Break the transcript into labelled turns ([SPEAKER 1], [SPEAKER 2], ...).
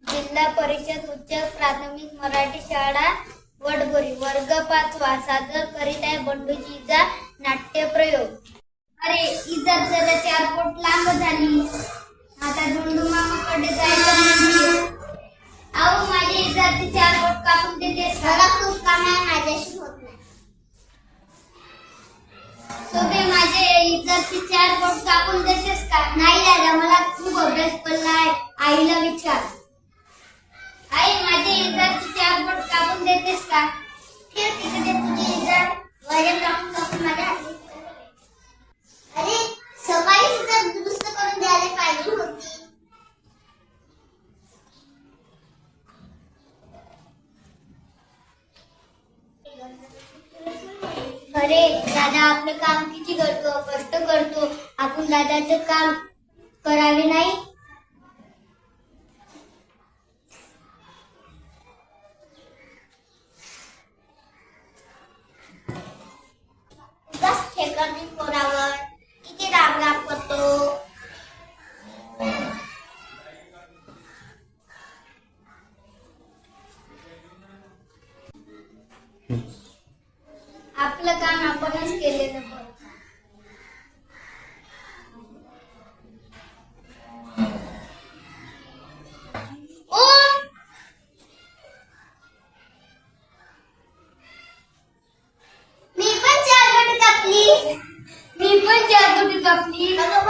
[SPEAKER 1] जिल्हा परिषद उच्च प्राथमिक मराठी शाळा वडबोरी, वर्ग 5वा, सादर करीत आहे बंडूजीचा नाट्य प्रयोग. अरे इज्जत जरा 4 फूट लांब झाली, आता धुंडू मामाकडे जायचं म्हणजे. अहो माझी इज्जत 4 फूट कापून देतेस का? मला खूप काम आहे, माझ्याशी होत नाही. सोबे माझे इज्जत 4 फूट कापून देतेस का? नाही दादा, मला खूप अभ्यास पडलाय, आईला विचार. आई माझी इज्जत 4 फूट कापून देतेस का? ठेव तिकडे तुझी इज्जत, वजन कापून कापून माझ्या हाती. अरे सकाळी सुद्धा दुरुस्त करून द्यायला पाहिजे होती. अरे दादा आपलं काम किती करतो, कष्ट करतो, आपण दादाचं काम करावे नाही. बस ठेकरणी पोरावर किती राग राग करतो. आपलं काम आपणच केलेलं बरं. ओ मी पण 4 बोट कापली. मी पण 4 बोट कापली. अगं